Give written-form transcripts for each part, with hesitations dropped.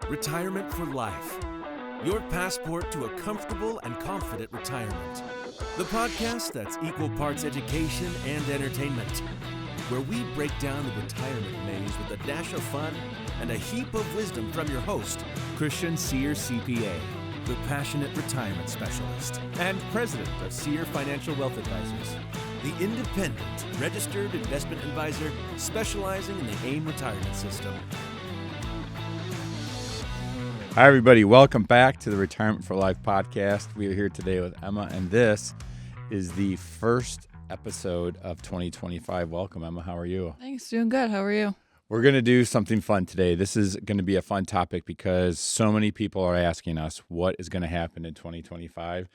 Retirement for Life. Your passport to a comfortable and confident retirement. The podcast that's equal parts education and entertainment, where we break down the retirement maze with a dash of fun and a heap of wisdom from your host, Christian Sear CPA, the passionate retirement specialist and president of Sear Financial Wealth Advisors, the independent registered investment advisor specializing in the Aim Retirement System. Hi, everybody. Welcome back to the Retirement for Life podcast. We are here today with Emma, and this is the first episode of 2025. Welcome, Emma. How are you? Thanks. Doing good. How are you? We're going to do something fun today. This is going to be a fun topic because so many people are asking us what is going to happen in 2025.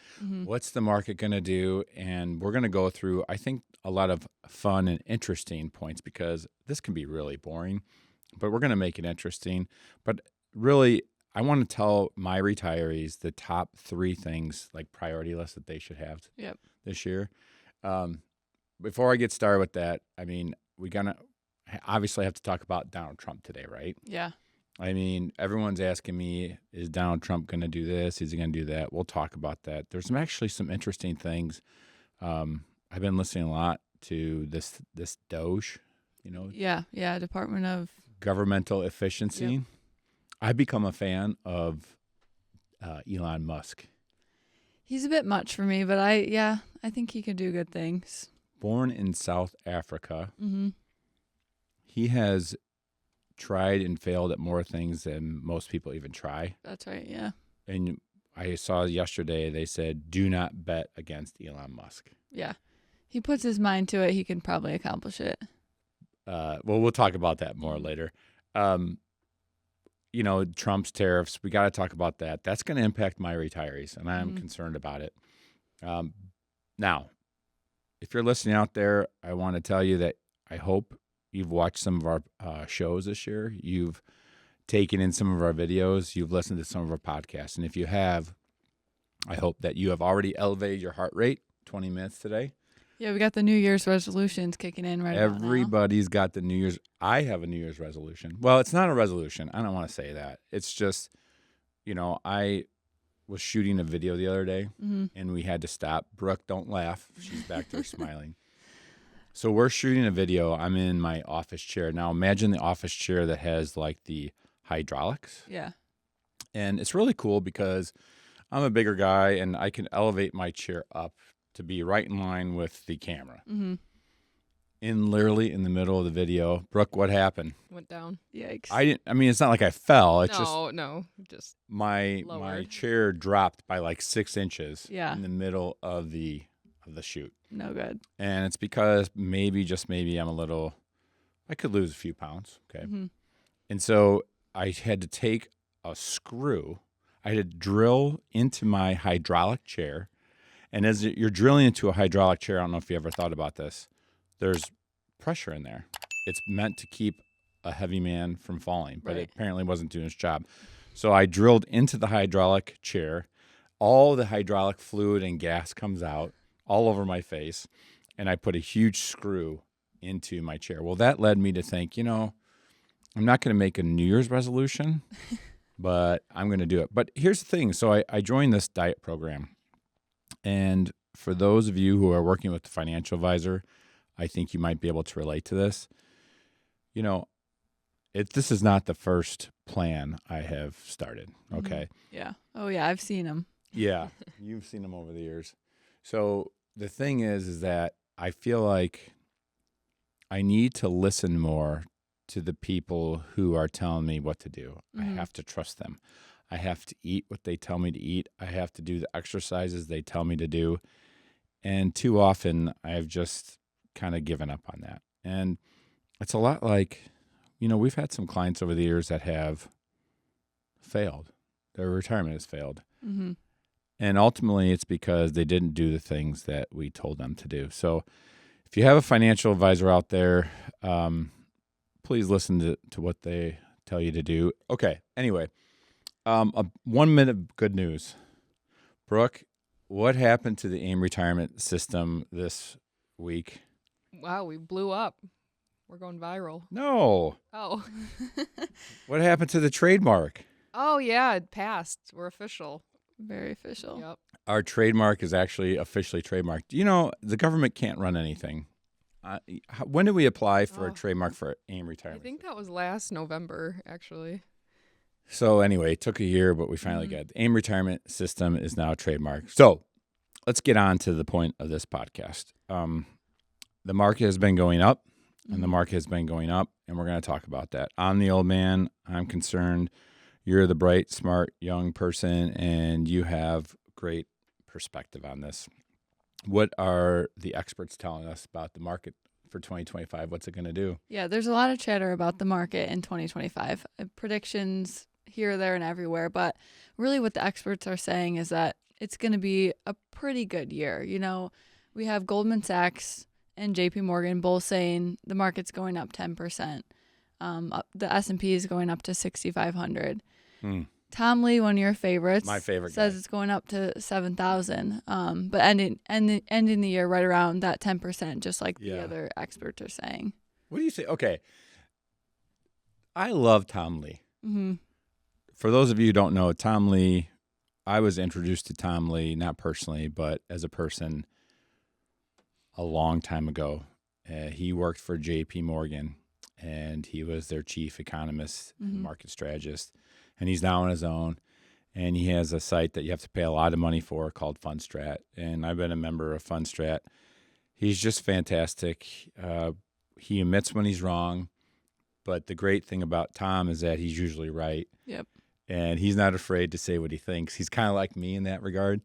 What's the market going to do? And we're going to go through, I think, a lot of fun and interesting points because this can be really boring, but we're going to make it interesting. But really, I want to tell my retirees the top 3 things, like priority list, that they should have this year. Before I get started with that, I mean, we're going to obviously have to talk about Donald Trump today, right? Yeah. I mean, everyone's asking me, is Donald Trump going to do this? Is he going to do that? We'll talk about that. There's actually some interesting things. I've been listening a lot to this Doge, you know? Yeah. Department of Governmental Efficiency. Yep. I've become a fan of Elon Musk. He's a bit much for me, but I think he could do good things. Born in South Africa, Mm-hmm. he has tried and failed at more things than most people even try. That's right. Yeah. And I saw yesterday they said, do not bet against Elon Musk. Yeah. He puts his mind to it. He can probably accomplish it. Well, we'll talk about that more later. You know, Trump's tariffs, we got to talk about that. That's going to impact my retirees, and I'm concerned about it. Now, if you're listening out there, I want to tell you that I hope you've watched some of our shows this year. You've taken in some of our videos. You've listened to some of our podcasts. And if you have, I hope that you have already elevated your heart rate 20 minutes today. Yeah, we got the New Year's resolutions kicking in right now. Everybody's got the New Year's. I have a New Year's resolution. Well, it's not a resolution. I don't want to say that. It's just, you know, I was shooting a video the other day, and we had to stop. Brooke, don't laugh. She's back there smiling. So we're shooting a video. I'm in my office chair. Now imagine the office chair that has like the hydraulics. Yeah. And it's really cool because I'm a bigger guy and I can elevate my chair up to be right in line with the camera. Literally in the middle of the video, Brooke, what happened? Went down. Yikes. I mean, it's not like I fell. It's just my chair dropped by like 6 inches Yeah. in the middle of the shoot. no good. And it's because just maybe I could lose a few pounds. Okay. And so I had to take a screw. I had to drill into my hydraulic chair. And as you're drilling into a hydraulic chair, I don't know if you ever thought about this, there's pressure in there. It's meant to keep a heavy man from falling, but it apparently wasn't doing its job. So I drilled into the hydraulic chair. All the hydraulic fluid and gas comes out all over my face, and I put a huge screw into my chair. Well, that led me to think, you know, I'm not going to make a New Year's resolution, but I'm going to do it. But here's the thing. So I joined this diet program. And for those of you who are working with the financial advisor, I think you might be able to relate to this. You know, this is not the first plan I have started, okay? Yeah. Oh, yeah. I've seen him. Yeah, you've seen them over the years. So the thing is that I feel like I need to listen more to the people who are telling me what to do. I have to trust them. I have to eat what they tell me to eat. I have to do the exercises they tell me to do. And too often, I've just kind of given up on that. And it's a lot like, you know, we've had some clients over the years that have failed. Their retirement has failed. And ultimately, it's because they didn't do the things that we told them to do. So if you have a financial advisor out there, please listen to what they tell you to do. Okay, anyway. 1 minute of good news. Brooke, what happened to the Aim Retirement System this week? Wow, we blew up. We're going viral. No. Oh. What happened to the trademark? Oh, yeah, it passed. We're official. Very official. Yep. Our trademark is actually officially trademarked. You know, the government can't run anything. When did we apply for a trademark for Aim I Retirement? think that was last November, actually. So anyway, it took a year, but we finally got it. The Aim Retirement System is now trademarked. So let's get on to the point of this podcast. The market has been going up, and the market has been going up, and we're going to talk about that. I'm the old man. I'm concerned. You're the bright, smart, young person, and you have great perspective on this. What are the experts telling us about the market for 2025? What's it going to do? Yeah, there's a lot of chatter about the market in 2025. Predictions here, there, and everywhere. But really what the experts are saying is that it's going to be a pretty good year. You know, we have Goldman Sachs and JP Morgan both saying the market's going up 10%. The S&P is going up to 6,500. Tom Lee, one of your favorites, My favorite says guy. it's going up to 7,000. But ending the year right around that 10%, just like the other experts are saying. What do you say? Okay. I love Tom Lee. Mm-hmm. For those of you who don't know, Tom Lee, I was introduced to Tom Lee, not personally, but as a person a long time ago. He worked for JP Morgan, and he was their chief economist and market strategist. And he's now on his own. And he has a site that you have to pay a lot of money for called FundStrat. And I've been a member of FundStrat. He's just fantastic. He admits when he's wrong. But the great thing about Tom is that he's usually right. Yep. And he's not afraid to say what he thinks. He's kind of like me in that regard.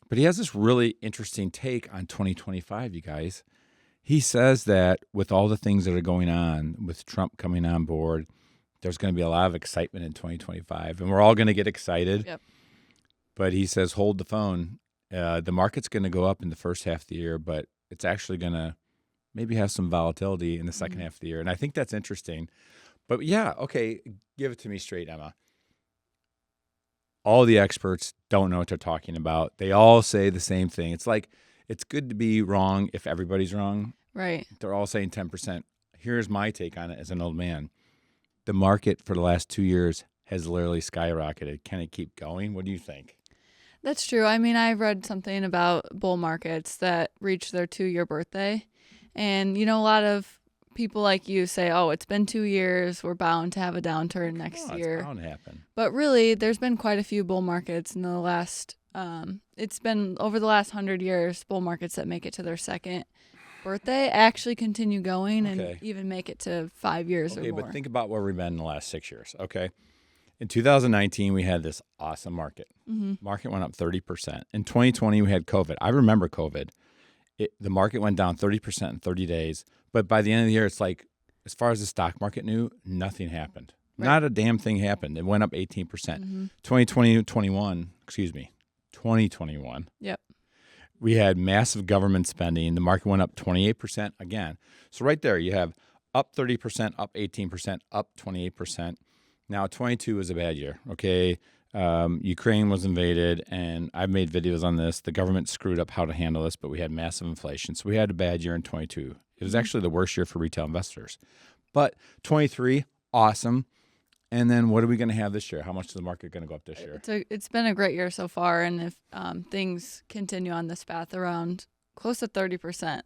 But he has this really interesting take on 2025, you guys. He says that with all the things that are going on, with Trump coming on board, there's going to be a lot of excitement in 2025. And we're all going to get excited. Yep. But he says, hold the phone. The market's going to go up in the first half of the year, but it's actually going to maybe have some volatility in the second half of the year. And I think that's interesting. But yeah, okay, give it to me straight, Emma. All the experts don't know what they're talking about. They all say the same thing. It's like, it's good to be wrong if everybody's wrong. Right. They're all saying 10%. Here's my take on it as an old man. The market for the last 2 years has literally skyrocketed. Can it keep going? What do you think? That's true. I mean, I read something about bull markets that reached their 2-year birthday. And, you know, a lot of people like you say, oh, it's been 2 years. We're bound to have a downturn next year. It's bound to happen. But really, there's been quite a few bull markets in the last, it's been over the last 100 years, bull markets that make it to their second birthday actually continue going and even make it to 5 years or more. Okay, but think about where we've been in the last 6 years, okay? In 2019, we had this awesome market. Market went up 30%. In 2020, we had COVID. I remember COVID. The market went down 30% in 30 days. But by the end of the year, it's like, as far as the stock market knew, nothing happened. Right. Not a damn thing happened. It went up 18%. 2021. Yep. We had massive government spending. The market went up 28% again. So right there, you have up 30%, up 18%, up 28%. Now, 22 was a bad year, okay? Ukraine was invaded, and I've made videos on this. The government screwed up how to handle this, but we had massive inflation. So we had a bad year in 22. It was actually the worst year for retail investors. But 23, awesome. And then what are we going to have this year? How much is the market going to go up this year? It's been a great year so far, and if things continue on this path, around close to 30%.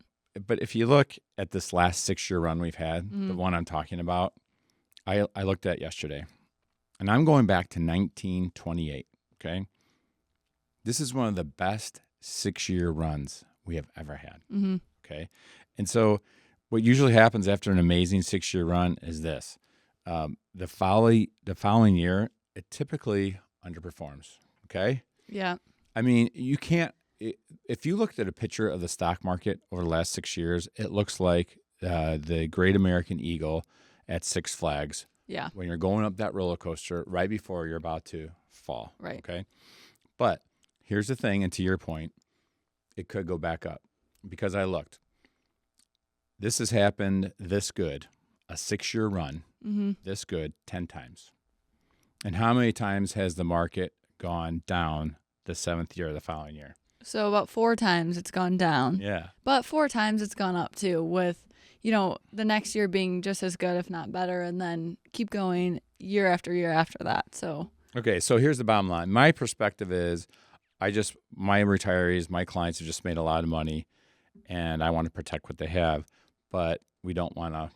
But if you look at this last 6-year run we've had, the one I'm talking about, I looked at yesterday, and I'm going back to 1928, okay? This is one of the best 6-year runs we have ever had, okay? And so what usually happens after an amazing 6-year run is this. The following year, it typically underperforms, okay? Yeah. I mean, you can't if you looked at a picture of the stock market over the last 6 years, it looks like the Great American Eagle at Six Flags. Yeah. When you're going up that roller coaster right before you're about to fall. Right. Okay. But here's the thing, and to your point, it could go back up because I looked. This has happened this good, a 6-year run, this good 10 times. And how many times has the market gone down the 7th year of the following year? So about 4 times it's gone down. Yeah. But 4 times it's gone up too, with, the next year being just as good, if not better, and then keep going year after year after that. So Okay, so here's the bottom line. My perspective is my retirees, my clients have just made a lot of money, and I want to protect what they have, but we don't want to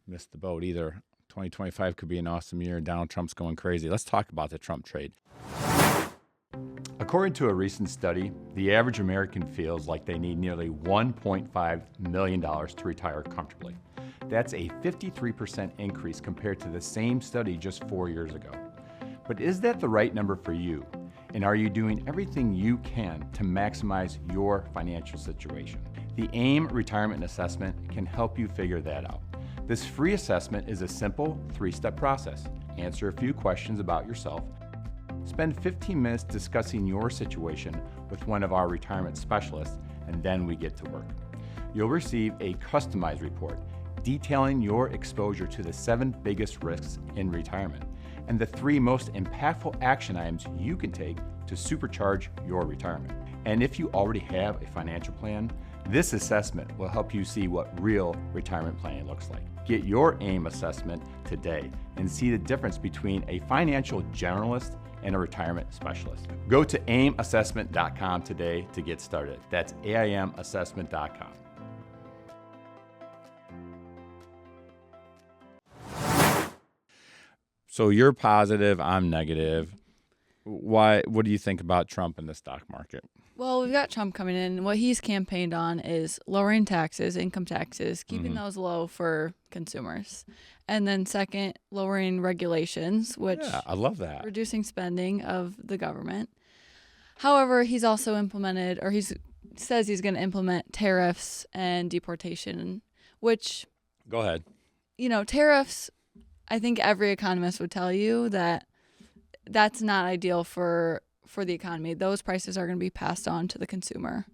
miss the boat either. 2025 could be an awesome year. Donald Trump's going crazy. Let's talk about the Trump trade. According to a recent study, the average American feels like they need nearly $1.5 million to retire comfortably. That's a 53% increase compared to the same study just 4 years ago. But is that the right number for you? And are you doing everything you can to maximize your financial situation? The Aim Retirement Assessment can help you figure that out. This free assessment is a simple 3-step process. Answer a few questions about yourself. Spend 15 minutes discussing your situation with one of our retirement specialists, and then we get to work. You'll receive a customized report detailing your exposure to the 7 biggest risks in retirement and the 3 most impactful action items you can take to supercharge your retirement. And if you already have a financial plan, this assessment will help you see what real retirement planning looks like. Get your AIM assessment today and see the difference between a financial generalist and a retirement specialist. Go to aimassessment.com today to get started. That's aimassessment.com. So you're positive, I'm negative. Why? What do you think about Trump in the stock market? Well, we've got Trump coming in. What he's campaigned on is lowering taxes, income taxes, keeping those low for consumers. And then second, lowering regulations, which I love that. Reducing spending of the government. However, he's also says he's going to implement tariffs and deportation, which Go ahead. Tariffs, I think every economist would tell you that that's not ideal for the economy. Those prices are going to be passed on to the consumer.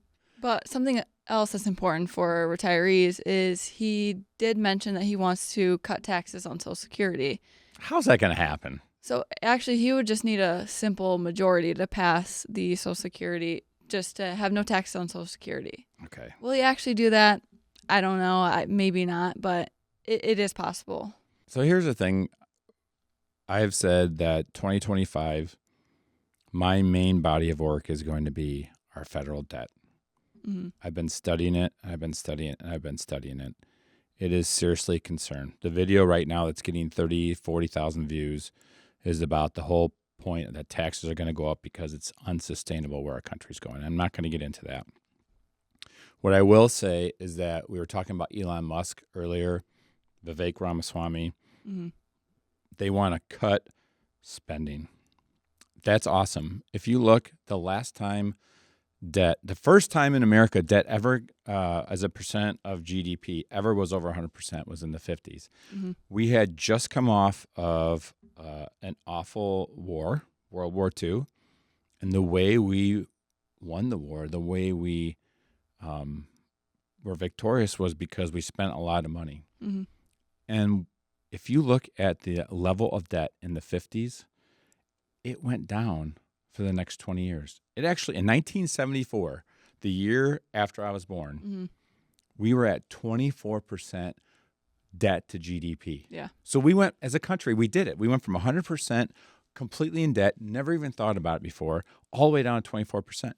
But something else that's important for retirees is he did mention that he wants to cut taxes on Social Security. How's that going to happen? So actually, he would just need a simple majority to pass the Social Security, just to have no taxes on Social Security. Okay. Will he actually do that? I don't know. Maybe not, but it is possible. So here's the thing. I have said that 2025, my main body of work is going to be our federal debt. Mm-hmm. I've been studying it. It is seriously a concern. The video right now that's getting 30, 40,000 views is about the whole point that taxes are going to go up because it's unsustainable where our country's going. I'm not going to get into that. What I will say is that we were talking about Elon Musk earlier, Vivek Ramaswamy. Mm-hmm. They want to cut spending. That's awesome. If you look, the first time in America debt ever as a percent of GDP ever was over 100% was in the 50s. Mm-hmm. We had just come off of an awful war, World War II, and the way we won the war, the way we were victorious was because we spent a lot of money. Mm-hmm. And if you look at the level of debt in the 50s, it went down for the next 20 years. It actually, in 1974, the year after I was born, mm-hmm. we were at 24% debt to GDP. Yeah. So we went, as a country, we did it. We went from 100% completely in debt, never even thought about it before, all the way down to 24%.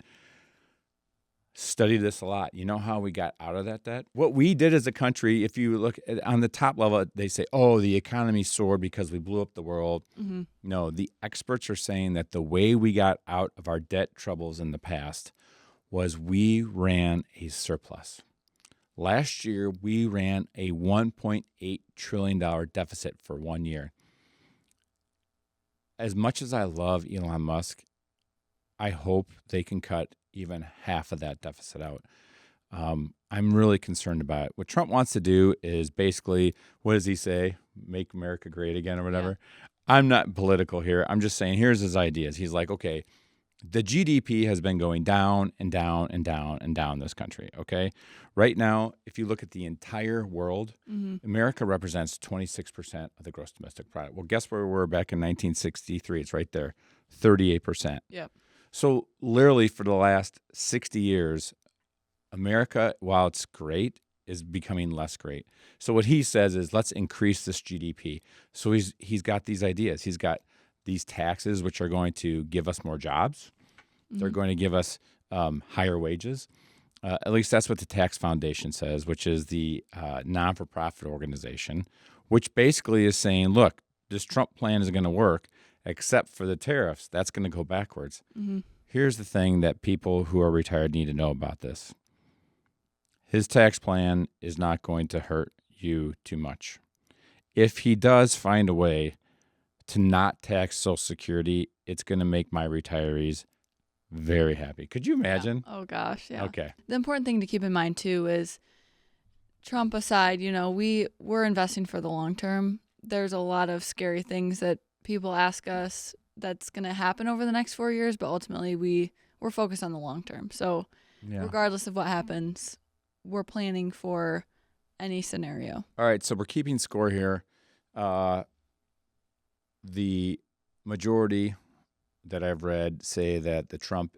Studied this a lot. You know how we got out of that debt? What we did as a country, if you look at, on the top level, they say, oh, the economy soared because we blew up the world. Mm-hmm. No, the experts are saying that the way we got out of our debt troubles in the past was we ran a surplus. Last year, we ran a $1.8 trillion deficit for 1 year. As much as I love Elon Musk, I hope they can cut even half of that deficit out. I'm really concerned about it. What Trump wants to do is basically, what does he say? Make America great again or whatever. Yeah. I'm not political here. I'm just saying, here's his ideas. He's like, okay, the GDP has been going down and down and down and down in this country, okay? Right now, if you look at the entire world, mm-hmm. America represents 26% of the gross domestic product. Well, guess where we were back in 1963? It's right there, 38%. Yep. So literally for the last 60 years, America, while it's great, is becoming less great. So what he says is, let's increase this GDP. So he's got these ideas. He's got these taxes, which are going to give us more jobs. They're going to give us higher wages. At least that's what the Tax Foundation says, which is the non-for-profit organization, which basically is saying, look, this Trump plan isn't going to work except for the tariffs. That's going to go backwards. Here's the thing that people who are retired need to know about this. His tax plan is not going to hurt you too much. If he does find a way to not tax Social Security, it's going to make my retirees very happy. Could you imagine? Yeah. Oh, gosh. Yeah. Okay. The important thing to keep in mind, too, is Trump aside, we're investing for the long term. There's a lot of scary things that people ask us that's going to happen over the next 4 years, but ultimately we're focused on the long term. So regardless of what happens, we're planning for any scenario. All right, so we're keeping score here. The majority that I've read say that the Trump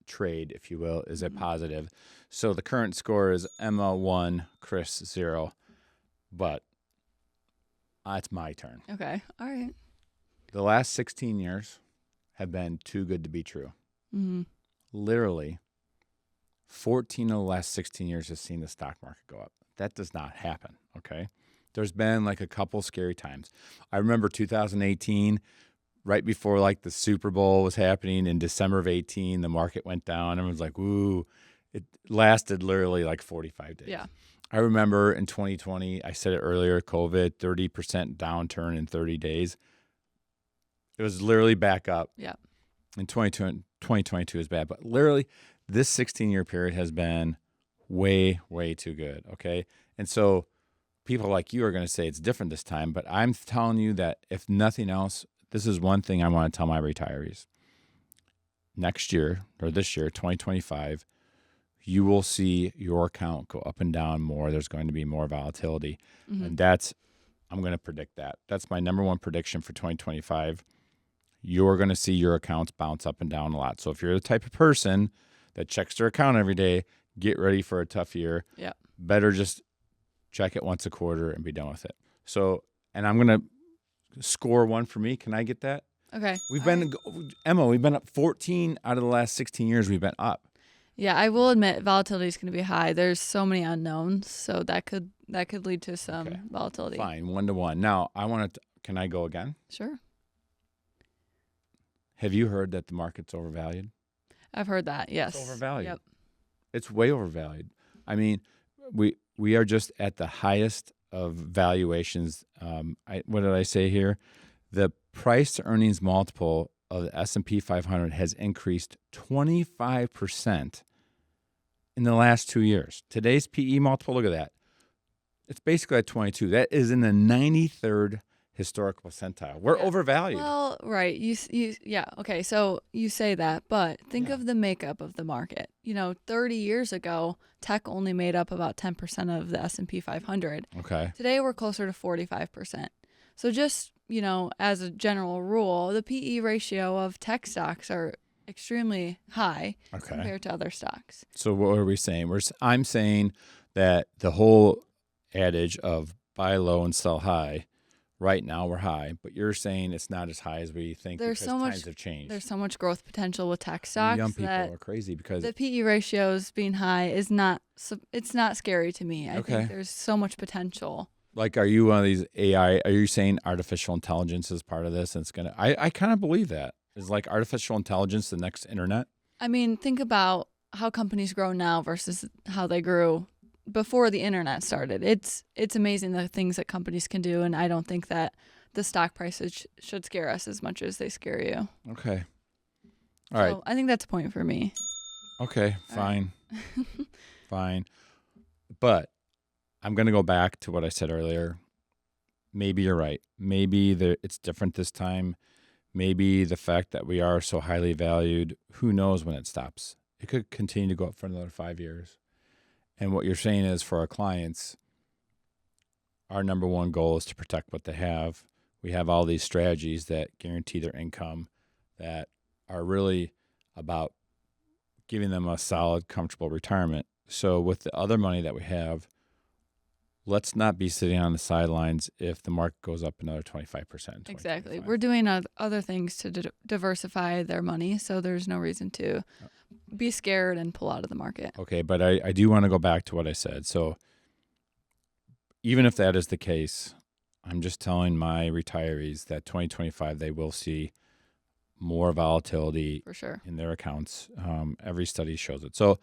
trade, if you will, is a positive. So the current score is Emma 1, Chris 0, but it's my turn. Okay. All right. The last 16 years have been too good to be true. Literally, 14 of the last 16 years has seen the stock market go up. That does not happen, okay? There's been like a couple scary times. I remember 2018, right before like the Super Bowl was happening in December of 18, the market went down. Everyone's like, woo. It lasted literally like 45 days. Yeah. I remember in 2020, I said it earlier, COVID, 30% downturn in 30 days. It was literally back up. Yeah. And 2022 is bad. But literally, this 16-year period has been way, way too good, okay? And so people like you are going to say it's different this time, but I'm telling you that if nothing else, this is one thing I want to tell my retirees. Next year, or this year, 2025, you will see your account go up and down more. There's going to be more volatility. And I'm going to predict that. That's my number one prediction for 2025. You're going to see your accounts bounce up and down a lot. So if you're the type of person that checks their account every day, get ready for a tough year. Yeah. Better just check it once a quarter and be done with it. So, and I'm going to score 1 for me. Can I get that? Okay. Emma, we've been up 14 out of the last 16 years. We've been up. Yeah, I will admit volatility is going to be high. There's so many unknowns, so that could lead to some volatility. Fine, 1-1. Now, can I go again? Sure. Have you heard that the market's overvalued? I've heard that, yes. It's overvalued. Yep. It's way overvalued. I mean, we are just at the highest of valuations. What did I say here? The price to earnings multiple of the S&P 500 has increased 25% in the last 2 years. Today's PE multiple, look at that. It's basically at 22. That is in the 93rd historical percentile. We're overvalued. Well, right. Okay. So you say that, but think of the makeup of the market. 30 years ago, tech only made up about 10% of the S&P 500. Okay. Today, we're closer to 45%. So just, as a general rule, the PE ratio of tech stocks are extremely high compared to other stocks. So what are we saying? I'm saying that the whole adage of buy low and sell high, right now we're high, but you're saying it's not as high as we think because times have changed. There's so much growth potential with tech stocks. Young people are crazy because the PE ratios being high is not scary to me. I think there's so much potential. Like, are you one of these AI? Are you saying artificial intelligence is part of this? And it's gonna. I kind of believe that. Is like artificial intelligence the next internet? I mean, think about how companies grow now versus how they grew before the internet started. It's amazing the things that companies can do, and I don't think that the stock prices should scare us as much as they scare you. Okay. All right. I think that's a point for me. Okay, fine. Fine. But I'm going to go back to what I said earlier. Maybe you're right. Maybe it's different this time. Maybe the fact that we are so highly valued, who knows when it stops. It could continue to go up for another 5 years. And what you're saying is for our clients, our number one goal is to protect what they have. We have all these strategies that guarantee their income that are really about giving them a solid, comfortable retirement. So with the other money that we have, let's not be sitting on the sidelines if the market goes up another 25%. Exactly. 2025. We're doing other things to diversify their money, so there's no reason to be scared and pull out of the market. Okay, but I do want to go back to what I said. So even if that is the case, I'm just telling my retirees that 2025 they will see more volatility For sure. in their accounts. Every study shows it. So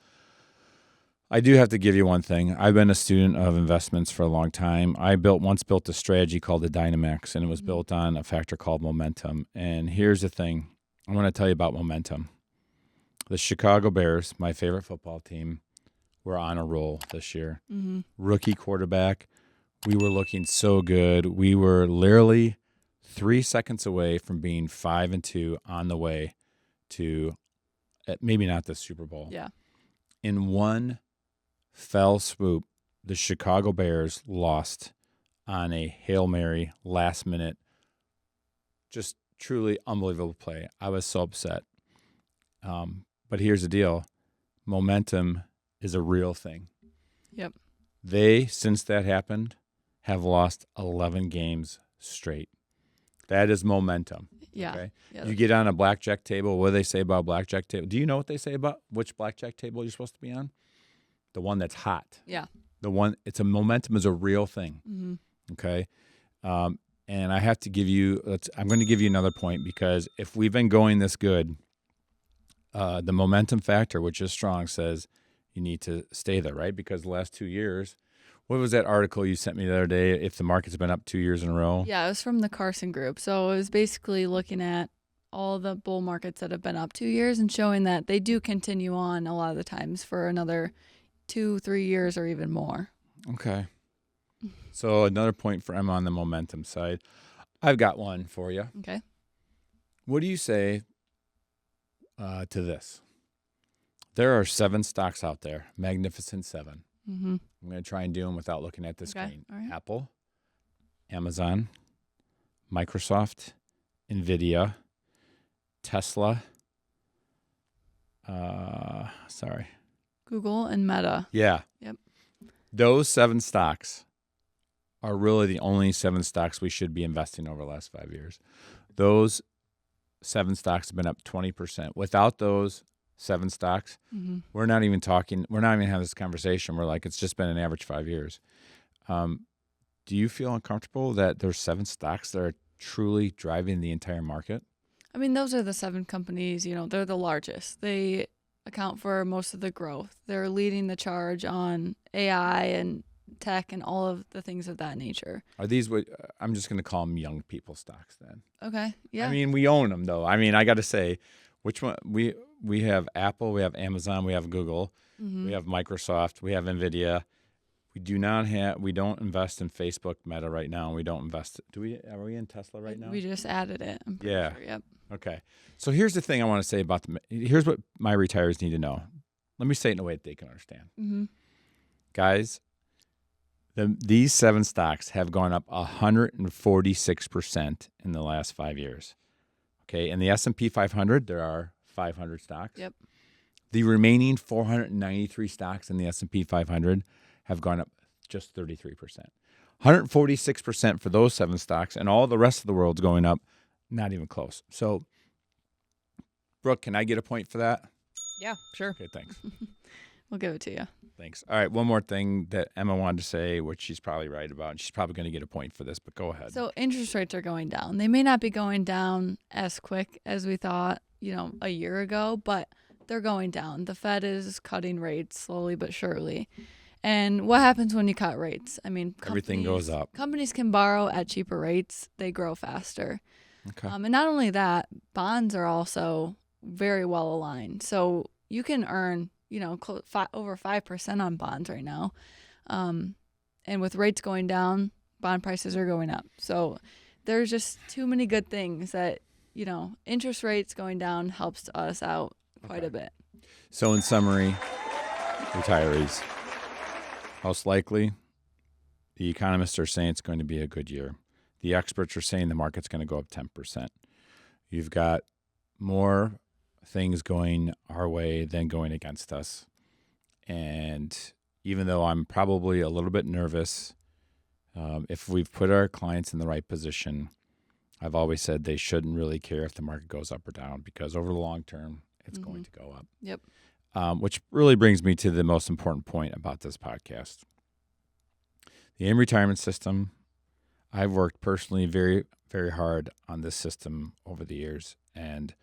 I do have to give you one thing. I've been a student of investments for a long time. I once built a strategy called the Dynamax, and it was built on a factor called momentum. And here's the thing. I want to tell you about momentum. The Chicago Bears, my favorite football team, were on a roll this year. Mm-hmm. Rookie quarterback. We were looking so good. We were literally 3 seconds away from being 5-2 on the way to maybe not the Super Bowl. Yeah. In one fell swoop, the Chicago Bears lost on a Hail Mary last minute. Just truly unbelievable play. I was so upset. But here's the deal. Momentum is a real thing. Yep. They, since that happened, have lost 11 games straight. That is momentum. Yeah. Okay? Yeah. You get on a blackjack table. What do they say about a blackjack table? Do you know what they say about which blackjack table you're supposed to be on? The one that's hot. Yeah. It's a momentum is a real thing. Mm-hmm. Okay. And I have to give you, I'm going to give you another point because if we've been going this good, the momentum factor, which is strong, says you need to stay there, right? Because the last 2 years, what was that article you sent me the other day? If the market's been up 2 years in a row? Yeah, it was from the Carson Group. So it was basically looking at all the bull markets that have been up 2 years and showing that they do continue on a lot of the times for another 2-3 years or even more. Okay. So another point for Emma on the momentum side. I've got one for you. Okay. What do you say to this? There are 7 stocks out there, Magnificent 7. Mm-hmm. I'm going to try and do them without looking at the Okay, screen. all right. Apple, Amazon, Microsoft, NVIDIA, Tesla. Google and Meta. Yeah. Yep. Those 7 stocks are really the only 7 stocks we should be investing over the last 5 years. Those 7 stocks have been up 20%. Without those 7 stocks, Mm-hmm. we're not even having this conversation. We're like, it's just been an average 5 years. Do you feel uncomfortable that there's 7 stocks that are truly driving the entire market? I mean, those are the 7 companies, they're the largest. They account for most of the growth. They're leading the charge on AI and tech and all of the things of that nature. Are these what I'm just going to call them young people stocks then? Okay. Yeah. I mean, we own them though. I mean, I got to say, which one we have Apple, we have Amazon, we have Google, Mm-hmm. we have Microsoft, we have NVIDIA. We don't invest in Facebook, Meta right now. We don't invest. Are we in Tesla right now? We just added it. I'm pretty Yeah. sure. Yep. Okay. So here's the thing I want to say here's what my retirees need to know. Let me say it in a way that they can understand. Mm-hmm. Guys, these 7 stocks have gone up 146% in the last 5 years. Okay. In the S&P 500, there are 500 stocks. Yep. The remaining 493 stocks in the S&P 500 have gone up just 33%. 146% for those 7 stocks, and all the rest of the world's going up not even close. So, Brooke, can I get a point for that? Yeah, sure. Okay, thanks. We'll give it to you. Thanks. All right, one more thing that Emma wanted to say, which she's probably right about, and she's probably going to get a point for this, but go ahead. So interest rates are going down. They may not be going down as quick as we thought, a year ago, but they're going down. The Fed is cutting rates slowly but surely. And what happens when you cut rates? I mean, Everything goes up. Companies can borrow at cheaper rates. They grow faster. Okay. And not only that, bonds are also very well aligned. So you can earn, over 5% on bonds right now. And with rates going down, bond prices are going up. So there's just too many good things that, interest rates going down helps us out quite a bit. So in summary, retirees, most likely, the economists are saying it's going to be a good year. The experts are saying the market's going to go up 10%. You've got more things going our way than going against us. And even though I'm probably a little bit nervous If we've put our clients in the right position, I've always said they shouldn't really care if the market goes up or down, because over the long term, it's going to go up. Yep. Which really brings me to the most important point about this podcast. The Aim Retirement System, I've worked personally very, very hard on this system over the years, and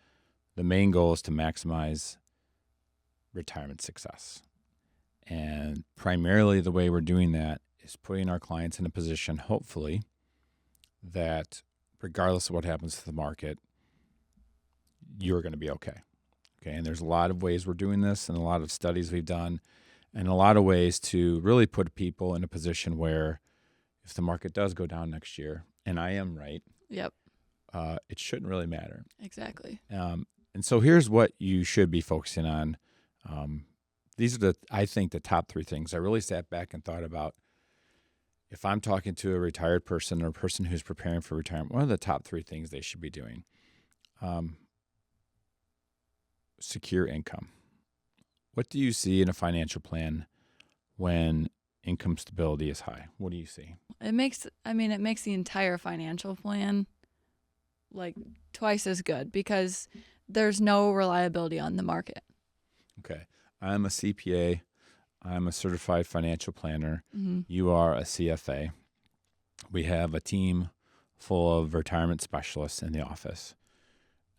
the main goal is to maximize retirement success. And primarily the way we're doing that is putting our clients in a position, hopefully, that regardless of what happens to the market, you're going to be okay. Okay, and there's a lot of ways we're doing this, and a lot of studies we've done, and a lot of ways to really put people in a position where if the market does go down next year, and I am right, Yep. It shouldn't really matter. Exactly. And so here's what you should be focusing on. These are I think the top 3 things. I really sat back and thought about, if I'm talking to a retired person or a person who's preparing for retirement, what are the top 3 things they should be doing? Secure income. What do you see in a financial plan when income stability is high? What do you see? It makes the entire financial plan like twice as good, because there's no reliability on the market. Okay. I'm a CPA. I'm a certified financial planner. Mm-hmm. You are a CFA. We have a team full of retirement specialists in the office.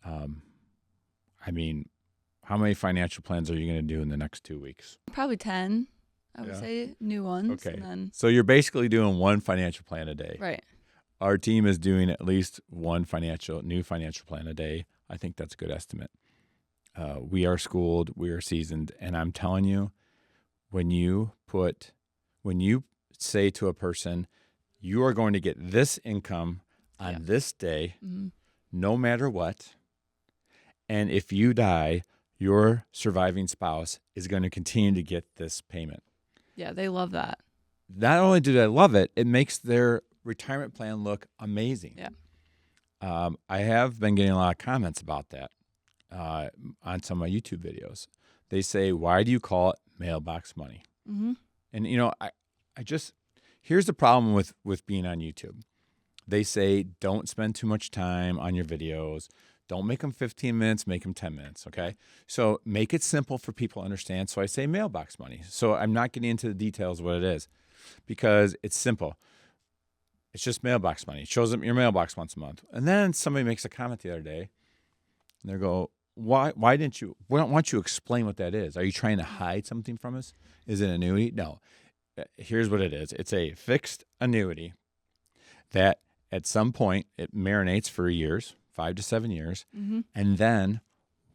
How many financial plans are you going to do in the next 2 weeks? Probably 10, I would say, new ones. Okay. And then, So you're basically doing one financial plan a day. right. Our team is doing at least one new financial plan a day. I think that's a good estimate. We are schooled, we are seasoned, and I'm telling you, when you say to a person, you are going to get this income on this day, no matter what, and if you die, your surviving spouse is going to continue to get this payment. Yeah, they love that. Not only do they love it, it makes their retirement plan look amazing. Yeah. I have been getting a lot of comments about that on some of my YouTube videos. They say, why do you call it mailbox money? Mm-hmm. And, here's the problem with being on YouTube. They say, don't spend too much time on your videos. Don't make them 15 minutes, make them 10 minutes, okay? So make it simple for people to understand. So I say mailbox money. So I'm not getting into the details of what it is, because it's simple. It's just mailbox money. It shows up in your mailbox once a month. And then somebody makes a comment the other day, and they go, why don't you explain what that is? Are you trying to hide something from us? Is it an annuity? No. Here's what it is. It's a fixed annuity that at some point it marinates for years, 5 to 7 years. Mm-hmm. And then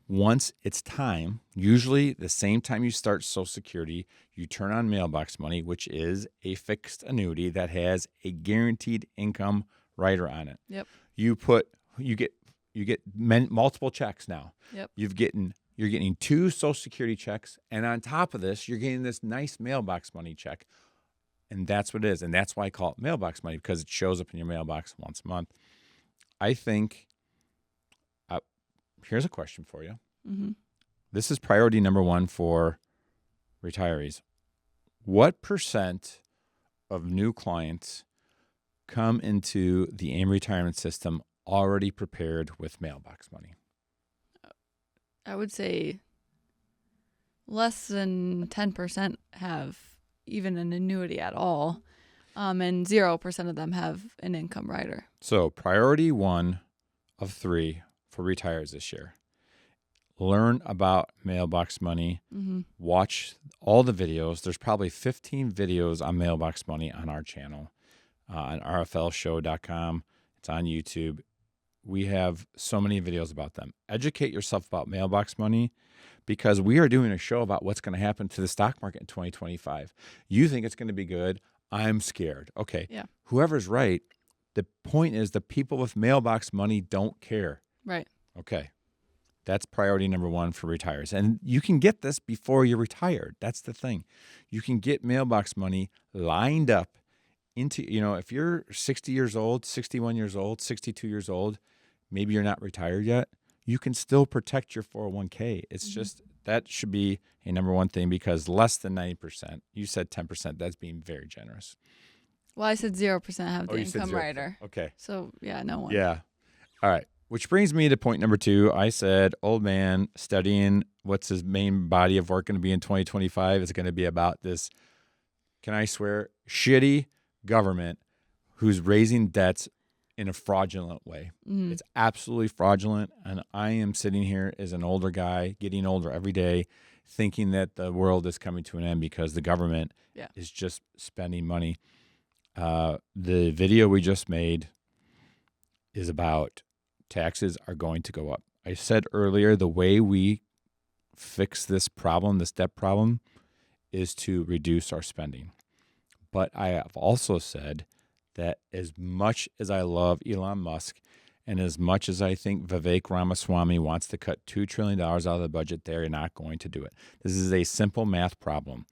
once it's time, usually the same time you start Social Security, you turn on mailbox money, which is a fixed annuity that has a guaranteed income rider on it. Yep. You get multiple checks now. Yep. You're getting 2 Social Security checks, and on top of this, you're getting this nice mailbox money check. And that's what it is. And that's why I call it mailbox money, because it shows up in your mailbox once a month. I think, here's a question for you. Mm-hmm. This is priority number 1 for retirees. What % of new clients come into the Aim Retirement System already prepared with mailbox money? I would say less than 10% have even an annuity at all, and 0% of them have an income rider. So priority 1 of 3 for retirees this year. Learn about mailbox money. Mm-hmm. Watch all the videos. There's probably 15 videos on mailbox money on our channel, on rflshow.com. It's on YouTube. We have so many videos about them. Educate yourself about mailbox money, because we are doing a show about what's going to happen to the stock market in 2025. You think it's going to be good. I'm scared. Okay. Yeah. Whoever's right, the point is the people with mailbox money don't care. Right. Okay. That's priority number 1 for retirees. And you can get this before you're retired. That's the thing. You can get mailbox money lined up into, if you're 60 years old, 61 years old, 62 years old, maybe you're not retired yet, you can still protect your 401k. It's just, that should be a number 1 thing, because less than 90%, you said 10%, that's being very generous. Well, I said 0% have the you said income 0%. rider. Okay. So, yeah, no one. Yeah. All right. Which brings me to point number 2. I said, old man studying what's his main body of work going to be in 2025 is going to be about this, can I swear, shitty government who's raising debts in a fraudulent way. Mm. It's absolutely fraudulent. And I am sitting here as an older guy, getting older every day, thinking that the world is coming to an end because the government is just spending money. The video we just made is about taxes are going to go up. I said earlier, the way we fix this problem, this debt problem, is to reduce our spending. But I have also said that as much as I love Elon Musk and as much as I think Vivek Ramaswamy wants to cut $2 trillion out of the budget, they're not going to do it. This is a simple math problem.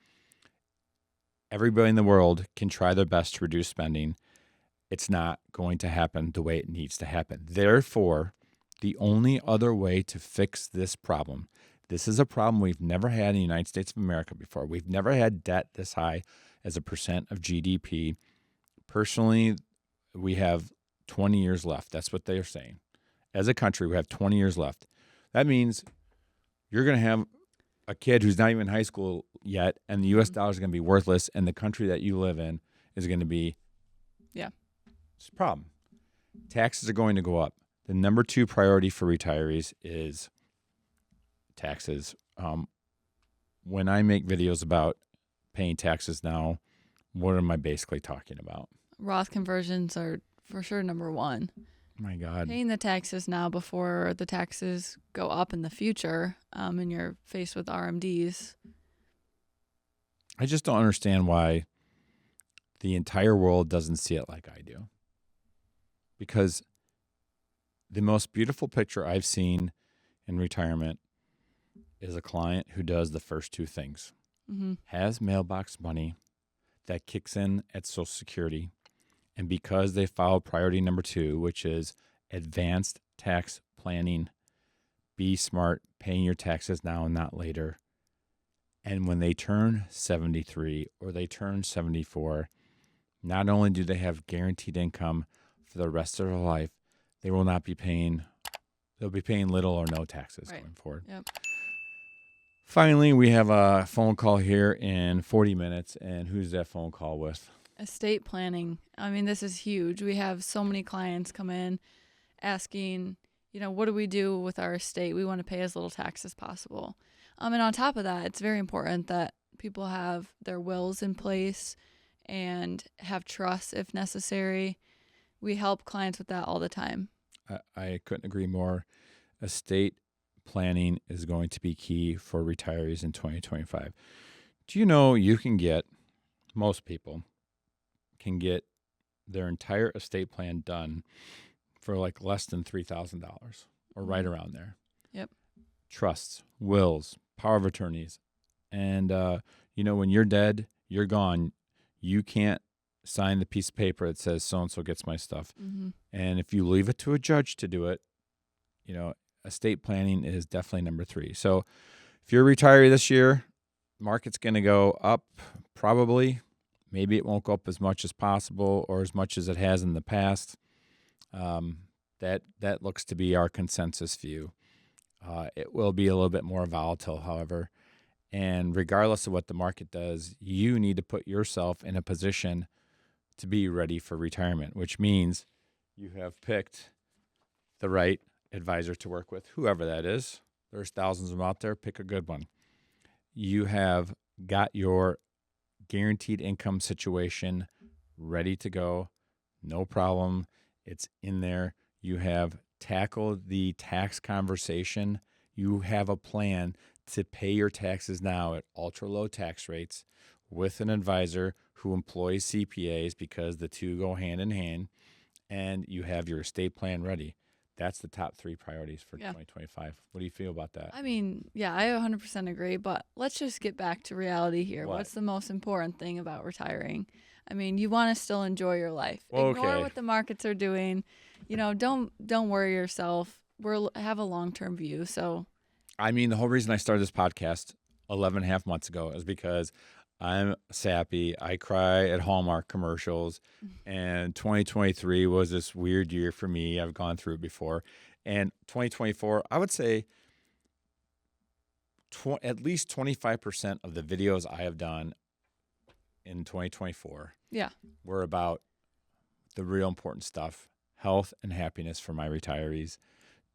Everybody in the world can try their best to reduce spending. It's not going to happen the way it needs to happen. Therefore, the only other way to fix this problem, this is a problem we've never had in the United States of America before. We've never had debt this high as a percent of GDP. Personally, we have 20 years left. That's what they're saying. As a country, we have 20 years left. That means you're going to have a kid who's not even in high school yet, and the U.S. dollar is going to be worthless, and the country that you live in is going to be, it's a problem. Taxes are going to go up. The number 2 priority for retirees is taxes. When I make videos about paying taxes now, what am I basically talking about? Roth conversions are for sure number 1. My God. Paying the taxes now before the taxes go up in the future, and you're faced with RMDs. I just don't understand why the entire world doesn't see it like I do. Because the most beautiful picture I've seen in retirement is a client who does the first 2 things. Mm-hmm. Has mailbox money that kicks in at Social Security, and because they follow priority number 2, which is advanced tax planning, be smart, paying your taxes now and not later. And when they turn 73 or they turn 74, not only do they have guaranteed income for the rest of their life, they will not be paying, they'll be paying little or no taxes going forward. Yep. Finally, we have a phone call here in 40 minutes. And who's that phone call with? Estate planning. I mean, this is huge. We have so many clients come in asking, what do we do with our estate? We want to pay as little tax as possible. And on top of that, it's very important that people have their wills in place and have trusts if necessary. We help clients with that all the time. I couldn't agree more. Estate planning is going to be key for retirees in 2025. Do you know most people can get their entire estate plan done for like less than $3,000 or right around there? Yep. Trusts, wills, power of attorneys. And, when you're dead, you're gone. You can't sign the piece of paper that says so-and-so gets my stuff. Mm-hmm. And if you leave it to a judge to do it, estate planning is definitely number 3. So if you're a retiree this year, market's going to go up probably. Maybe it won't go up as much as possible or as much as it has in the past. That looks to be our consensus view. It will be a little bit more volatile, however. And regardless of what the market does, you need to put yourself in a position to be ready for retirement, which means you have picked the right advisor to work with, whoever that is. There's thousands of them out there. Pick a good one. You have got your guaranteed income situation ready to go. No problem. It's in there. You have tackled the tax conversation. You have a plan to pay your taxes now at ultra low tax rates with an advisor who employs CPAs because the 2 go hand in hand, and you have your estate plan ready. That's the top 3 priorities for 2025. What do you feel about that? I mean, I 100% agree, but let's just get back to reality here. What's the most important thing about retiring? I mean, you want to still enjoy your life. Ignore what the markets are doing. Don't worry yourself. Have a long-term view. So, I mean, the whole reason I started this podcast 11 and a half months ago is because I'm sappy. I cry at Hallmark commercials. And 2023 was this weird year for me. I've gone through it before. And 2024, I would say at least 25% of the videos I have done in 2024 were about the real important stuff, health and happiness for my retirees,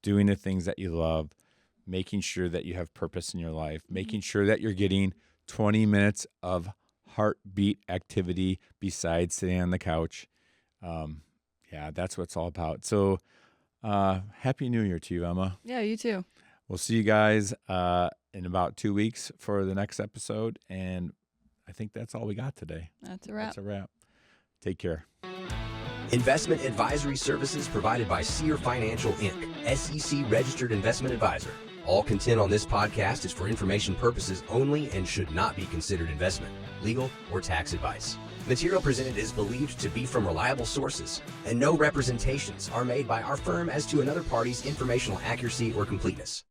doing the things that you love, making sure that you have purpose in your life, making sure that you're getting 20 minutes of heartbeat activity besides sitting on the couch. That's what it's all about. So Happy New Year to you, Emma. Yeah, you too. We'll see you guys in about 2 weeks for the next episode. And I think that's all we got today. That's a wrap. That's a wrap. Take care. Investment advisory services provided by Sear Financial, Inc., SEC registered investment advisor. All content on this podcast is for information purposes only and should not be considered investment, legal, or tax advice. Material presented is believed to be from reliable sources, and no representations are made by our firm as to another party's informational accuracy or completeness.